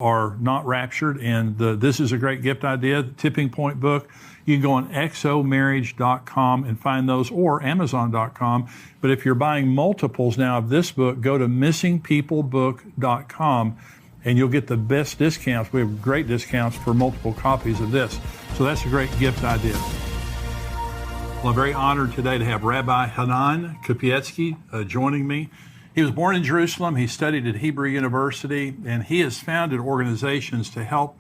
are not raptured, and this is a great gift idea, the Tipping Point book. You can go on exomarriage.com and find those, or amazon.com. But if you're buying multiples now of this book, go to missingpeoplebook.com and you'll get the best discounts. We have great discounts for multiple copies of this. So that's a great gift idea. Well, I'm very honored today to have Rabbi Hanan Kopietsky joining me. He was born in Jerusalem. He studied at Hebrew University, and he has founded organizations to help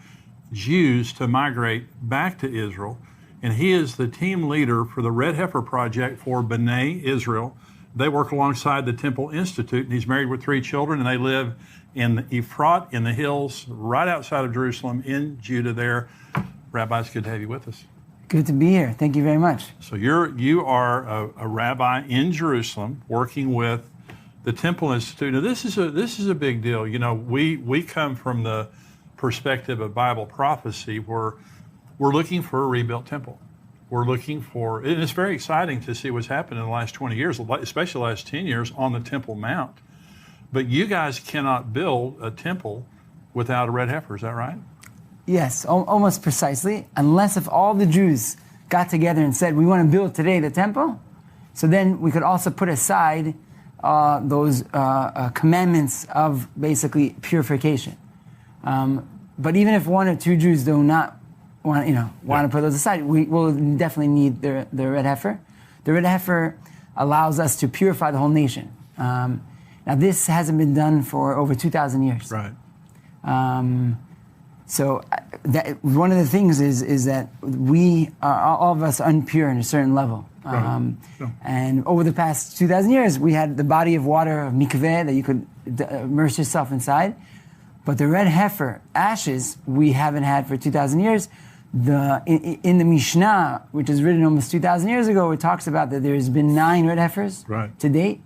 Jews to migrate back to Israel. And he is the team leader for the Red Heifer Project for B'nai Israel. They work alongside the Temple Institute, and he's married with 3 children, and they live in Ephrat in the hills right outside of Jerusalem in Judah there. Rabbi, it's good to have you with us. Good to be here. Thank you very much. So you are a rabbi in Jerusalem working with the Temple Institute. Now, this is a big deal. You know, we come from the perspective of Bible prophecy, where we're looking for a rebuilt temple. We're looking for, and it's very exciting to see what's happened in the last 20 years, especially the last 10 years on the Temple Mount. But you guys cannot build a temple without a red heifer. Is that right? Yes, almost precisely. Unless if all the Jews got together and said, we want to build today the temple, so then we could also put aside those commandments of basically purification. But even if 1 or 2 Jews do not want to put those aside, we will definitely need the red heifer. The red heifer allows us to purify the whole nation. Now this hasn't been done for over 2,000 years. Right. So one of the things is that we are all of us impure in a certain level. Right. And over the past 2,000 years, we had the body of water of mikveh that you could immerse yourself inside. But the red heifer, ashes, we haven't had for 2,000 years. In the Mishnah, which is written almost 2,000 years ago, it talks about that there's been 9 red heifers to date,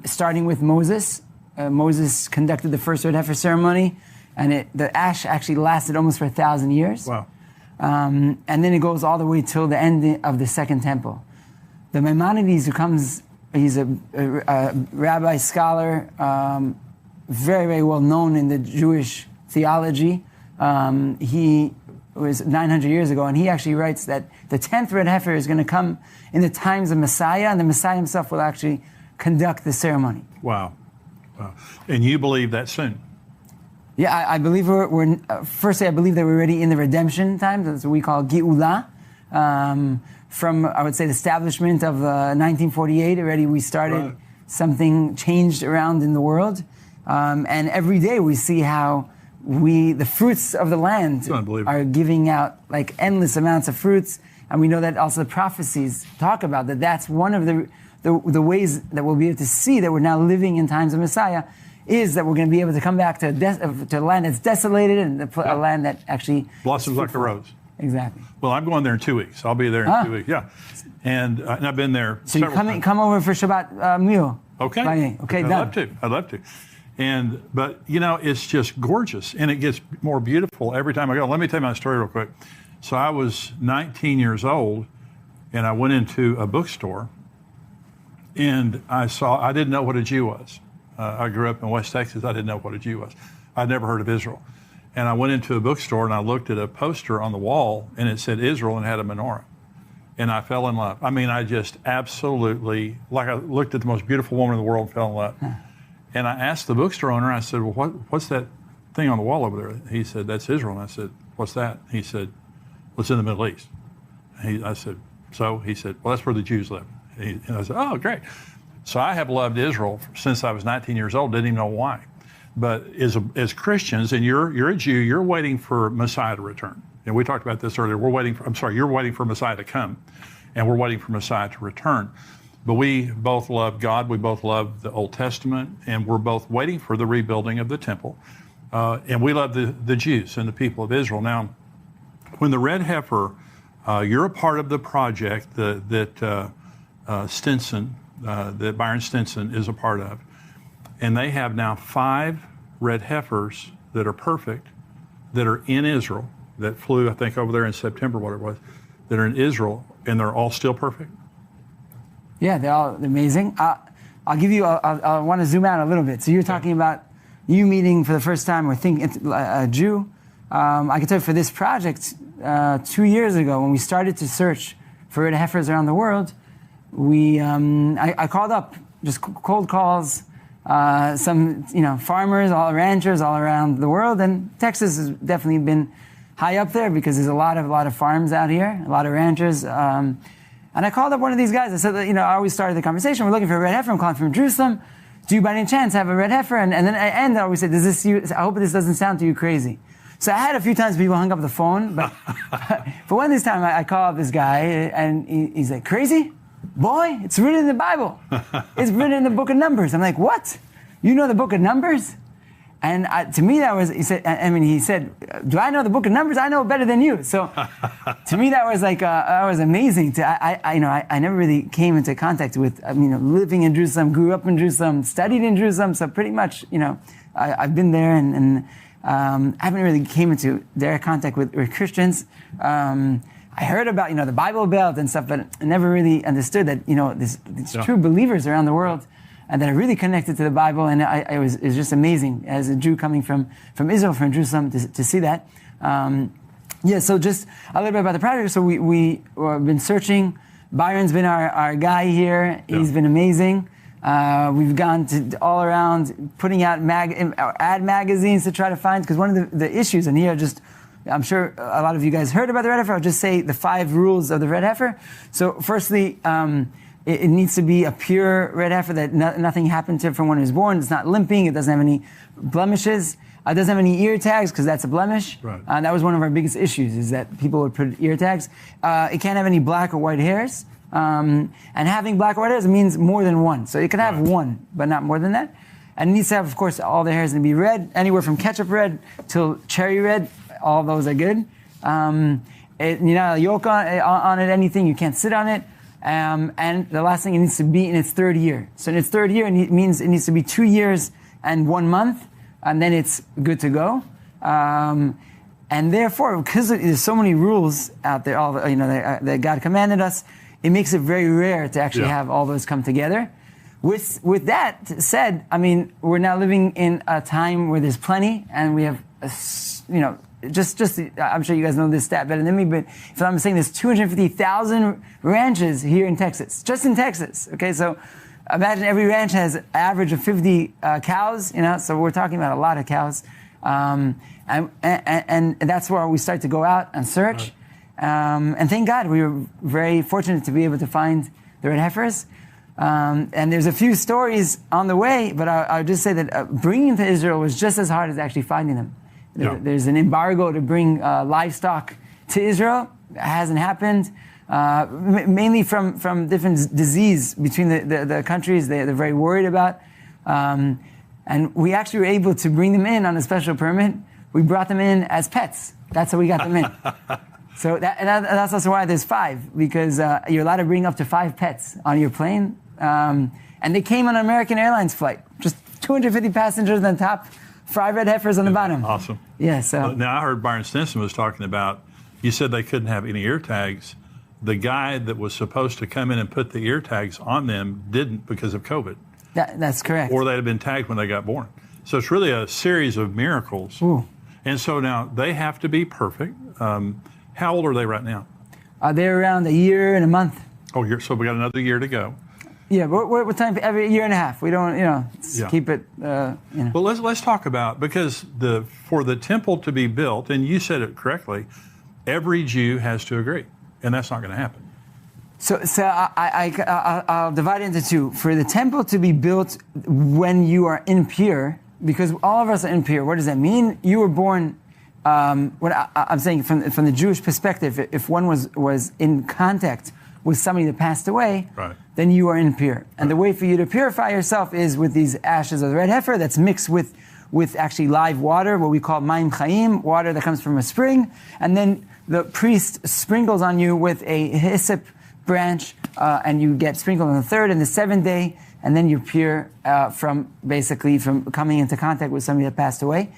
starting with Moses. Moses conducted the first red heifer ceremony, and the ash actually lasted almost for 1,000 years. Wow. And then it goes all the way till the end of the Second Temple. The Maimonides, who comes, he's a rabbi scholar, very, very well known in the Jewish theology. He was 900 years ago, and he actually writes that the 10th red heifer is going to come in the times of Messiah, and the Messiah himself will actually conduct the ceremony. Wow. And you believe that soon? Yeah, I believe firstly, I believe that we're already in the redemption times. That's what we call Geula. From, I would say, the establishment of 1948, already we started something changed around in the world. And every day we see how the fruits of the land are giving out like endless amounts of fruits. And we know that also the prophecies talk about that. That's one of the ways that we'll be able to see that we're now living in times of Messiah, is that we're going to be able to come back to a land that's desolated and a land that actually blossoms like a rose. Exactly. Well, I'm going there in 2 weeks. I'll be there in 2 weeks. Yeah, and I've been there. So you come over for Shabbat meal. Okay. Okay. I'd love to. But you know, it's just gorgeous, and it gets more beautiful every time I go. Let me tell you my story real quick. So I was 19 years old, and I went into a bookstore, and I didn't know what a Jew was. I grew up in West Texas. I didn't know what a Jew was. I'd never heard of Israel. And I went into a bookstore and I looked at a poster on the wall and it said Israel and had a menorah. And I fell in love. I mean, I just absolutely, like I looked at the most beautiful woman in the world and fell in love. And I asked the bookstore owner, I said, well, what's that thing on the wall over there? He said, that's Israel. And I said, what's that? He said, well, it's in the Middle East. I said, so? He said, well, that's where the Jews live. And I said, oh, great. So I have loved Israel since I was 19 years old, didn't even know why. But as Christians, and you're a Jew, you're waiting for Messiah to return. And we talked about this earlier. You're waiting for Messiah to come, and we're waiting for Messiah to return. But we both love God, we both love the Old Testament, and we're both waiting for the rebuilding of the temple. And we love the Jews and the people of Israel. Now, when the red heifer, you're a part of the project that Byron Stinson is a part of. And they have now 5 red heifers that are perfect, that are in Israel, that flew, I think, over there in September, what it was, that are in Israel, and they're all still perfect? Yeah, they're all amazing. I'll give you, I want to zoom out a little bit. So you're talking about you meeting for the first time or thinking a Jew. I can tell you for this project, 2 years ago when we started to search for red heifers around the world, I called up just cold calls, some farmers, all ranchers all around the world, and Texas has definitely been high up there because there's a lot of farms out here, a lot of ranchers. And I called up one of these guys. I said, I always started the conversation. We're looking for a red heifer. I'm calling from Jerusalem. Do you by any chance have a red heifer? And then I end. I always say, I hope this doesn't sound to you crazy. So I had a few times people hung up the phone, but for one this time I call up this guy and he's like, crazy? Boy, it's written in the Bible. It's written in the book of Numbers. I'm like, what? You know the book of Numbers? And to me that was, he said, do I know the book of Numbers? I know it better than you. So to me that was like, that was amazing. I never really came into contact with, living in Jerusalem, grew up in Jerusalem, studied in Jerusalem. So pretty much, I've been there and haven't really came into direct contact with Christians. I heard about, the Bible Belt and stuff, but I never really understood that, these true believers around the world and that are really connected to the Bible. And it was just amazing as a Jew coming from Israel, from Jerusalem, to see that. So just a little bit about the project. So we've been searching. Byron's been our guy here. He's been amazing. We've gone to all around putting out ad magazines to try to find, because one of the issues, and here I'm sure a lot of you guys heard about the red heifer. I'll just say the 5 rules of the red heifer. So firstly, it needs to be a pure red heifer that nothing happened to it from when it was born. It's not limping. It doesn't have any blemishes. It doesn't have any ear tags because that's a blemish. Right. That was one of our biggest issues, is that people would put ear tags. It can't have any black or white hairs. And having black or white hairs means more than one. So it can have one, but not more than that. And it needs to have, of course, all the hairs to be red, anywhere from ketchup red till cherry red. All those are good. Yoke on it, anything. You can't sit on it. And the last thing, it needs to be in its 3rd year. So in its 3rd year, it means it needs to be 2 years and 1 month, and then it's good to go. And therefore, because there's so many rules out there, that God commanded us, it makes it very rare to actually have all those come together. With that said, we're now living in a time where there's plenty, and we have, I'm sure you guys know this stat better than me, but if I'm saying there's 250,000 ranches here in Texas, just in Texas. Okay, so imagine every ranch has an average of 50 cows. So we're talking about a lot of cows, and that's where we start to go out and search. And thank God we were very fortunate to be able to find the red heifers. And there's a few stories on the way, but I'll just say that bringing them to Israel was just as hard as actually finding them. There's an embargo to bring livestock to Israel. It hasn't happened, mainly from different disease between the countries they're very worried about. And we actually were able to bring them in on a special permit. We brought them in as pets. That's how we got them in. So that's also why there's 5, because you're allowed to bring up to 5 pets on your plane. And they came on an American Airlines flight, just 250 passengers on the top, 5 red heifers on the bottom. Awesome. Yeah. So now I heard Byron Stinson was talking about, you said they couldn't have any ear tags. The guy that was supposed to come in and put the ear tags on them didn't because of COVID. That's correct. Or they'd have been tagged when they got born. So it's really a series of miracles. Ooh. And so now they have to be perfect. How old are they right now? They're around a year and a month. Oh, so we got another year to go. Yeah, we're time every year and a half. We don't, keep it. Well, let's talk about, because for the temple to be built, and you said it correctly, every Jew has to agree, and that's not going to happen. So I'll divide it into 2. For the temple to be built when you are impure, because all of us are impure. What does that mean? You were born. What I'm saying from the Jewish perspective, if one was in contact with somebody that passed away, right, then you are impure. And the way for you to purify yourself is with these ashes of the red heifer that's mixed with actually live water, what we call mayim chaim, water that comes from a spring. And then the priest sprinkles on you with a hyssop branch, and you get sprinkled on the 3rd and the 7th day, and then you're pure from coming into contact with somebody that passed away.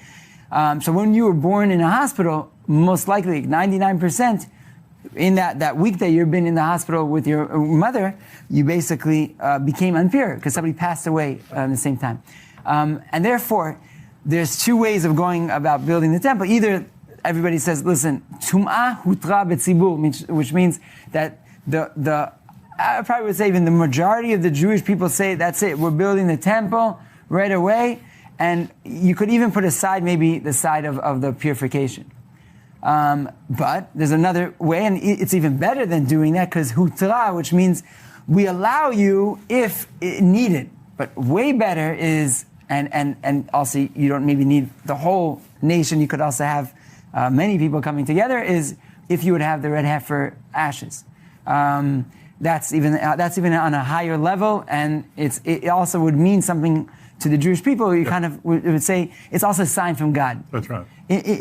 So when you were born in a hospital, most likely 99%, in that week that you've been in the hospital with your mother, you basically became impure because somebody passed away at the same time. And therefore, there's two ways of going about building the temple. Either everybody says, listen, tum'ah hutra betzibur, which means that I probably would say even the majority of the Jewish people say, that's it, we're building the temple right away. And you could even put aside maybe the side of the purification. But there's another way, and it's even better than doing that, because hutra, which means we allow you if needed. But way better is, and also you don't maybe need the whole nation, you could also have many people coming together, is if you would have the red heifer ashes. That's even on a higher level, and it also would mean something to the Jewish people. You kind of would say it's also a sign from God. That's right.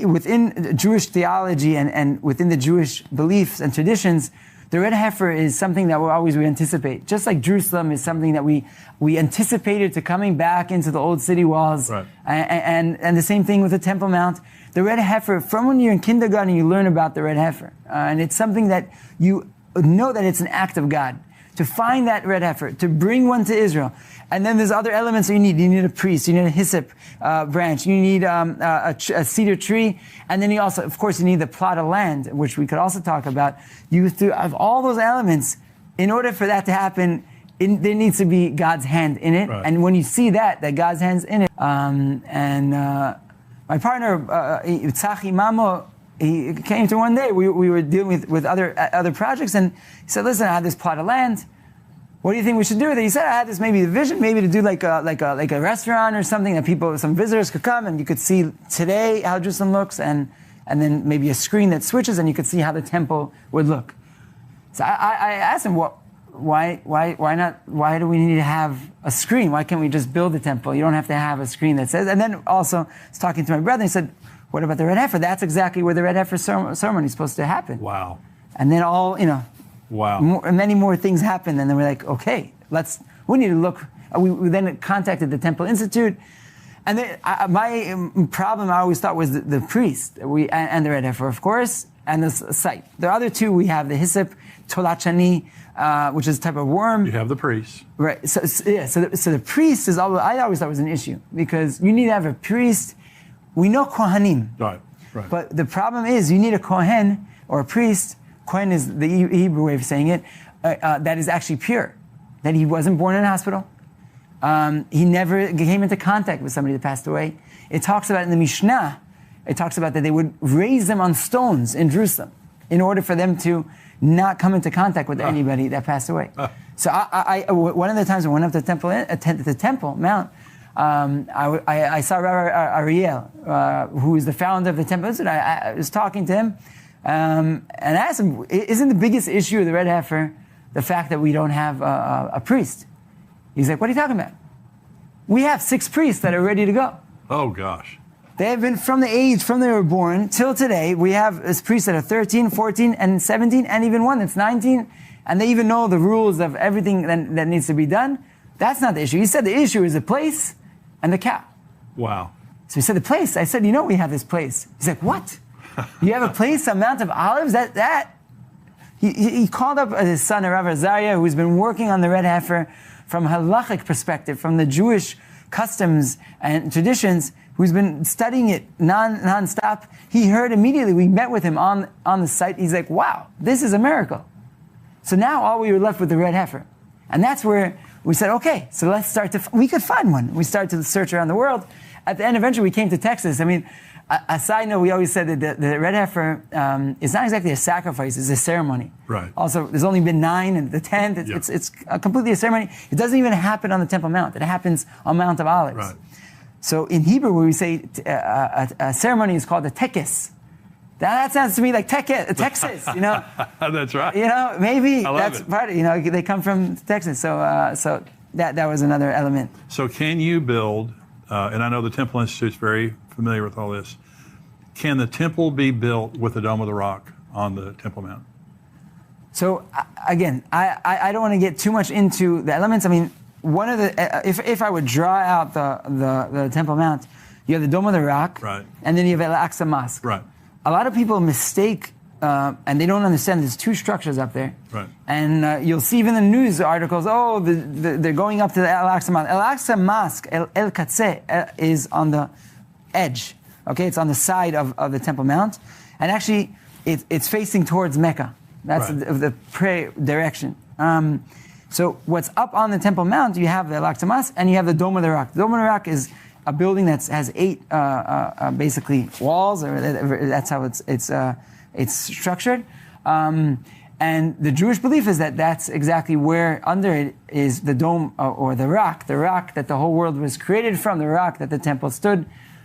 Within Jewish theology and within the Jewish beliefs and traditions, the red heifer is something that we anticipate. Just like Jerusalem is something that we anticipated to coming back into the old city walls. Right. And the same thing with the Temple Mount. The red heifer, from when you're in kindergarten, you learn about the red heifer. And it's something that you know that it's an act of God. To find that red heifer, to bring one to Israel. And then there's other elements that you need. You need a priest, you need a hyssop branch, you need a cedar tree, and then you also, of course, you need the plot of land, which we could also talk about. You have all those elements. In order for that to happen, there needs to be God's hand in it. Right. And when you see that God's hand's in it, my partner, Tzachi Mamo, he came to one day, we were dealing with other projects, and he said, listen, I have this plot of land. What do you think we should do with it? He said, I had this maybe the vision, maybe to do like a restaurant or something that some visitors could come and you could see today how Jerusalem looks, and then maybe a screen that switches and you could see how the temple would look. So I asked him, why not? Why do we need to have a screen? Why can't we just build the temple? You don't have to have a screen that says. And then also, I was talking to my brother, he said, what about the red heifer? That's exactly where the red heifer ceremony is supposed to happen. Wow. And then Wow. many more things happened, and then we're like, okay, we need to look. We then contacted the Temple Institute, and then my problem I always thought was the priest, and the red heifer, of course, and the site. The other two, we have the hyssop, tolat shani, which is a type of worm. You have the priest. Right. So the priest is I always thought was an issue, because you need to have a priest. We know kohanim. Right. But the problem is you need a kohen or a priest. Kohen is the Hebrew way of saying it, that is actually pure. That he wasn't born in a hospital. He never came into contact with somebody that passed away. It talks about in the Mishnah, it talks about that they would raise them on stones in Jerusalem in order for them to not come into contact with anybody that passed away. So one of the times I went up to the Temple Mount, I saw Rabbi Ariel, who is the founder of the Temple Institute. I was talking to him, and I asked him, isn't the biggest issue of the red heifer the fact that we don't have a priest? He's like, what are you talking about? We have 6 priests that are ready to go. Oh, gosh. They have been from they were born till today. We have priests that are 13, 14, and 17, and even one that's 19, and they even know the rules of everything that needs to be done. That's not the issue. He said the issue is the place and the cow. Wow. So he said, the place. I said, we have this place. He's like, what? You have a place, a Mount of Olives? He called up his son, Rav Azaria, who's been working on the red heifer from a halachic perspective, from the Jewish customs and traditions, who's been studying it non-stop. He heard immediately, we met with him on the site. He's like, wow, this is a miracle. So now all we were left with the red heifer. And that's where we said, okay, so let's start we could find one. We started to search around the world. At the end, eventually we came to Texas. I mean, a side note, we always said that the red heifer is not exactly a sacrifice, it's a ceremony. Right. Also, there's only been 9 and the 10th. It's completely a ceremony. It doesn't even happen on the Temple Mount. It happens on Mount of Olives. Right. So in Hebrew, when we say a ceremony is called a tekes. That sounds to me like Texas, That's right. Maybe that's part of, they come from Texas. So that was another element. So can you build, and I know the Temple Institute's very familiar with all this, can the temple be built with the Dome of the Rock on the Temple Mount? So again, I don't want to get too much into the elements. I mean, one of the, if I would draw out the Temple Mount, you have the Dome of the Rock, right, and then you have Al-Aqsa Mosque. Right. A lot of people mistake, and they don't understand there's 2 structures up there. Right. And you'll see even in the news articles, they're going up to the Al-Aqsa Mosque. Al-Aqsa Mosque, El Qadseh, is on the edge. Okay, it's on the side of the Temple Mount, and actually it's facing towards Mecca. That's Right. the prayer direction. So what's up on the Temple Mount, you have the Al-Aqsa Mosque and you have the Dome of the Rock. The Dome of the Rock is a building that has 8 basically walls, or that's how it's structured. And the Jewish belief is that that's exactly where under it is the dome or the rock that the whole world was created from, the rock that the temple stood.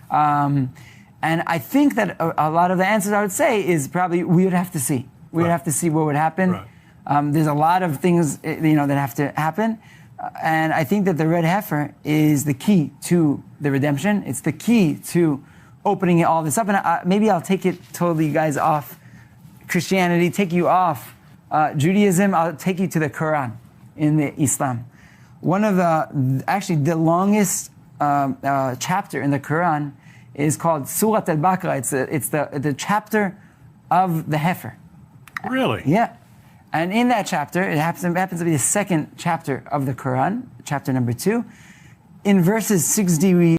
And I think that a lot of the answers I would say is probably we would have to see. We would have to see what would happen. Right. There's a lot of things that have to happen. And I think that the red heifer is the key to the redemption. It's the key to opening all this up. And maybe I'll take it totally, guys, off Christianity, take you off Judaism. I'll take you to the Quran in the Islam. One of the longest chapter in the Quran is called Surat al-Baqarah. It's the chapter of the heifer. Really? Yeah. And in that chapter, it happens to be the second chapter of the Quran, chapter number 2. In verses 60, we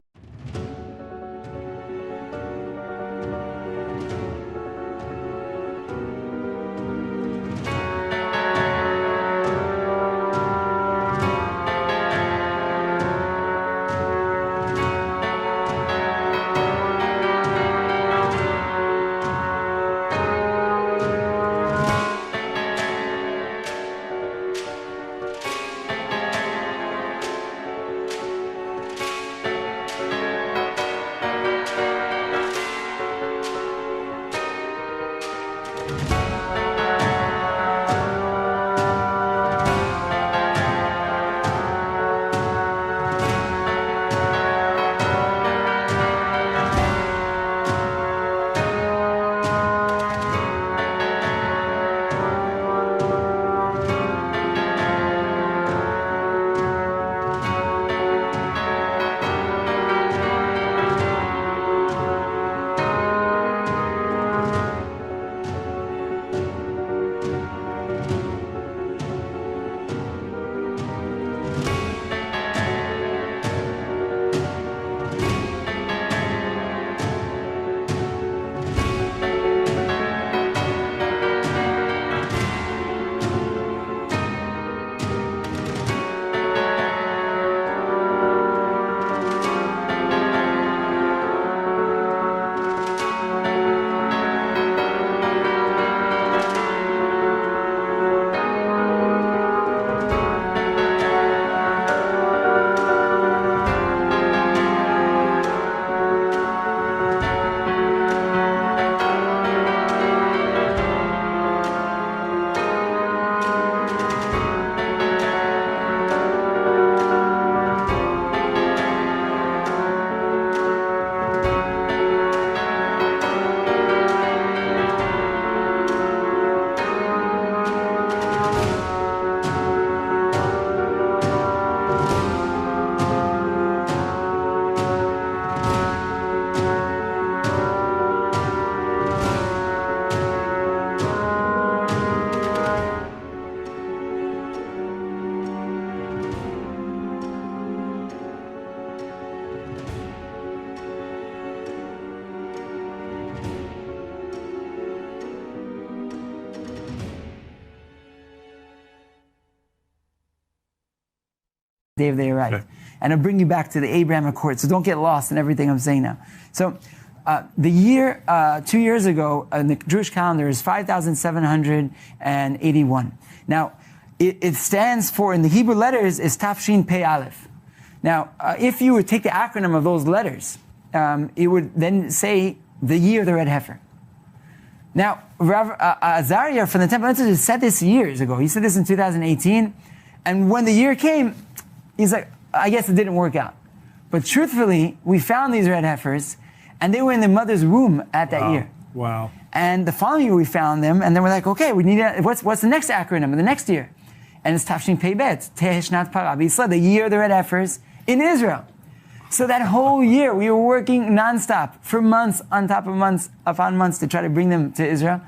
day they arrived. Okay. And it'll bring you back to the Abraham Accord. So don't get lost in everything I'm saying now. So the year, 2 years ago, in the Jewish calendar is 5,781. Now, it stands for, in the Hebrew letters, is Tafshin Pei Aleph. Now, if you would take the acronym of those letters, it would then say the year of the red heifer. Now, Rav Azariah from the Temple Institute said this years ago. He said this in 2018. And when the year came, he's like, I guess it didn't work out. But truthfully, we found these red heifers, and they were in the mother's womb at that year. Wow. And the following year we found them, and then we're like, okay, we need what's the next acronym in the next year? And it's Tafshin Pei Bet, Teheshnat Parah B'Yisrael, the year of the red heifers in Israel. So that whole year we were working nonstop for months on top of months upon months to try to bring them to Israel.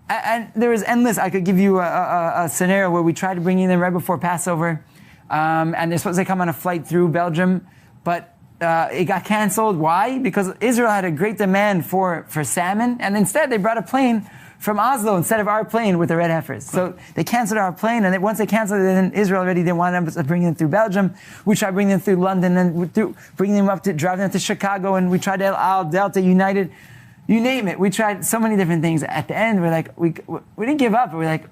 And there was endless. I could give you a scenario where we tried to bring them right before Passover, and they're supposed to come on a flight through Belgium, but it got canceled. Why? Because Israel had a great demand for salmon, and instead they brought a plane from Oslo instead of our plane with the red heifers. So they canceled our plane, and once they canceled it, then Israel already didn't want them to bring them through Belgium. We tried bringing them through London, and bringing them up to driving them to Chicago, and we tried Al Delta United, you name it. We tried so many different things. At the end, we're like, we didn't give up. We're like,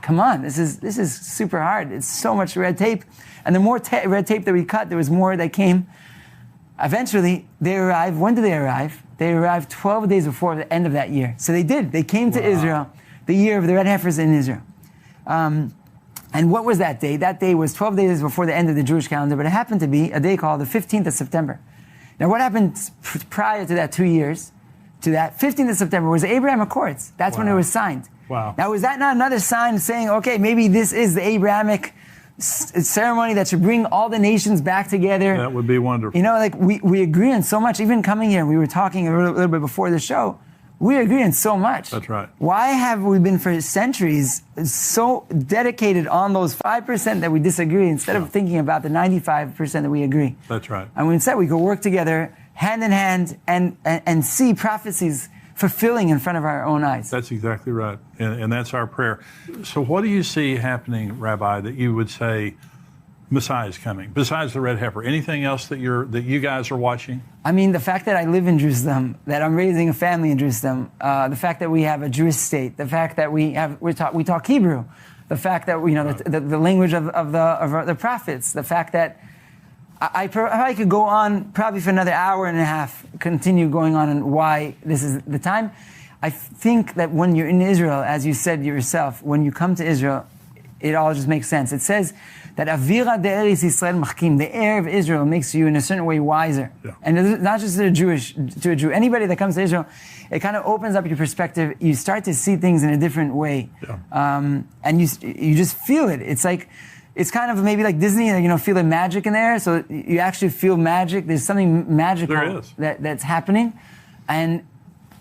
come on, this is super hard. It's so much red tape, and the more red tape that we cut, there was more that came. Eventually, they arrived. When did they arrive? They arrived 12 days before the end of that year. So they did. They came to Israel, the year of the red heifers in Israel. And what was that day? That day was 12 days before the end of the Jewish calendar, but it happened to be a day called the 15th of September. Now, what happened prior to that 2 years, to that 15th of September, was the Abraham Accords. That's when it was signed. Wow. Now, was that not another sign saying, okay, maybe this is the Abrahamic ceremony that should bring all the nations back together? That would be wonderful. You know, like we agree on so much. Even coming here, we were talking a little bit before the show. We agree on so much. That's right. Why have we been for centuries so dedicated on those 5% that we disagree instead of thinking about the 95% that we agree? That's right. And instead we could work together hand in hand and see prophecies fulfilling in front of our own eyes. That's exactly right. And that's our prayer. So what do you see happening, Rabbi, that you would say Messiah is coming, besides the red heifer? Anything else that you guys are watching? I mean, the fact that I live in Jerusalem, that I'm raising a family in Jerusalem, the fact that we have a Jewish state, the fact that we talk Hebrew, the fact that the language of the prophets, the fact that I could go on probably for another hour and a half, continue going on and why this is the time. I think that when you're in Israel, as you said yourself, when you come to Israel, it all just makes sense. It says that Avira de Eretz Yisrael machkim, the air of Israel makes you in a certain way wiser. Yeah. And it's not just to a Jew. Anybody that comes to Israel, it kind of opens up your perspective. You start to see things in a different way. Yeah. And you just feel it. It's kind of maybe like Disney, feel the magic in there. So you actually feel magic. There's something magical that's happening. And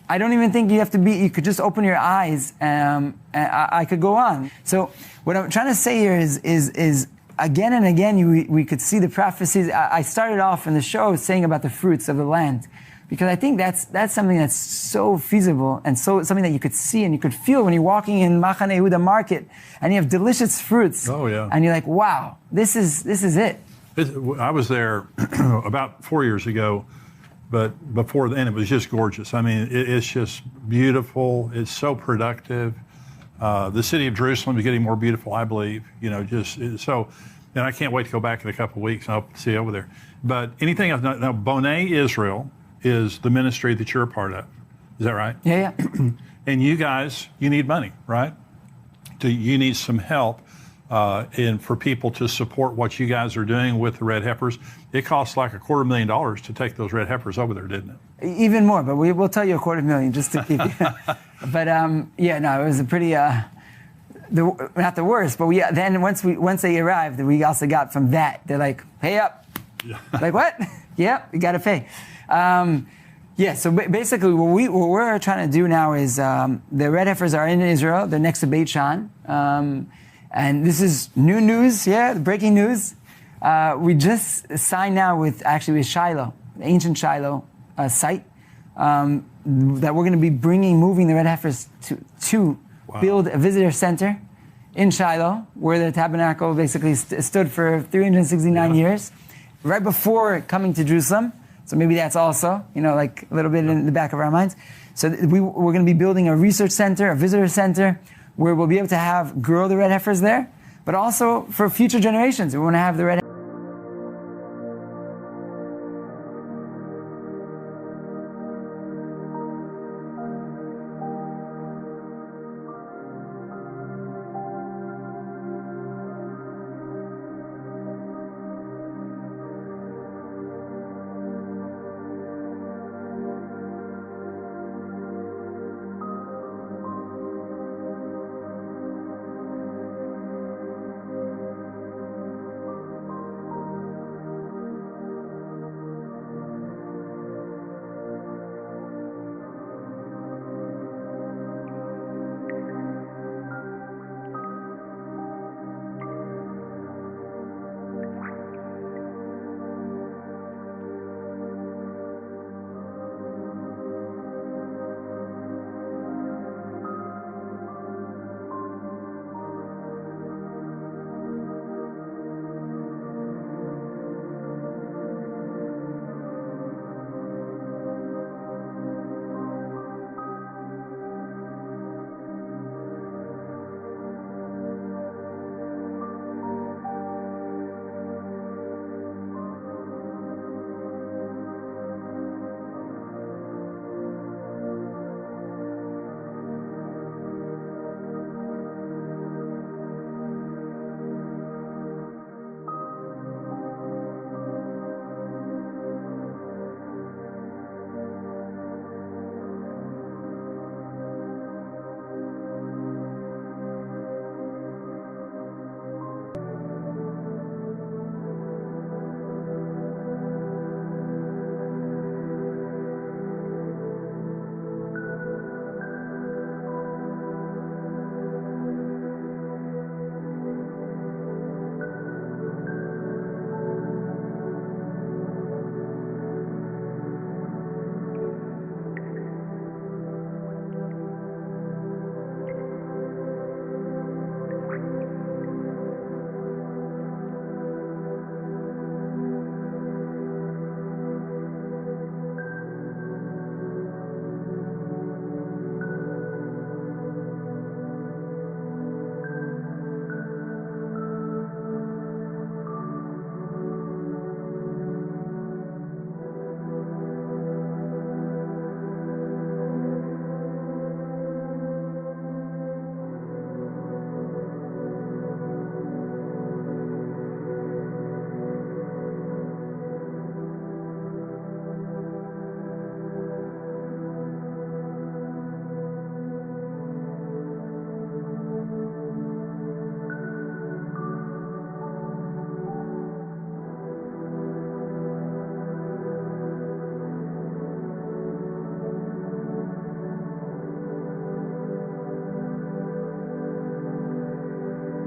I don't even think you could just open your eyes. And I could go on. So what I'm trying to say here is again and again, we could see the prophecies. I started off in the show saying about the fruits of the land, because I think that's something that's so feasible and so something that you could see and you could feel when you're walking in Machane Yehuda market and you have delicious fruits. Oh yeah. And you're like, wow, this is it. I was there about 4 years ago, but before then it was just gorgeous. I mean, it's just beautiful. It's so productive. The city of Jerusalem is getting more beautiful, I believe. So, and I can't wait to go back in a couple of weeks and I'll see you over there. But anything else? Now, Bonai Israel is the ministry that you're a part of. Is that right? Yeah. And you guys, you need money, right? You need some help and for people to support what you guys are doing with the red heifers. It costs like $250,000 to take those red heifers over there, didn't it? Even more, but we'll tell you $250,000 just to keep you. But it was a pretty, not the worst, but then once they arrived, we also got from that, they're like, pay up. Yeah. Like, what? Yeah, you got to pay. So basically what we're trying to do now is the red heifers are in Israel. They're next to Beit Shan. And this is new news, breaking news. We just signed now with Shiloh, the ancient Shiloh site, that we're going to be moving the red heifers to build a visitor center in Shiloh, where the tabernacle basically stood for 369 years, right before coming to Jerusalem. So maybe that's also, like a little bit in the back of our minds. So we're going to be building a research center, a visitor center, where we'll be able to grow the red heifers there, but also for future generations. We want to have the red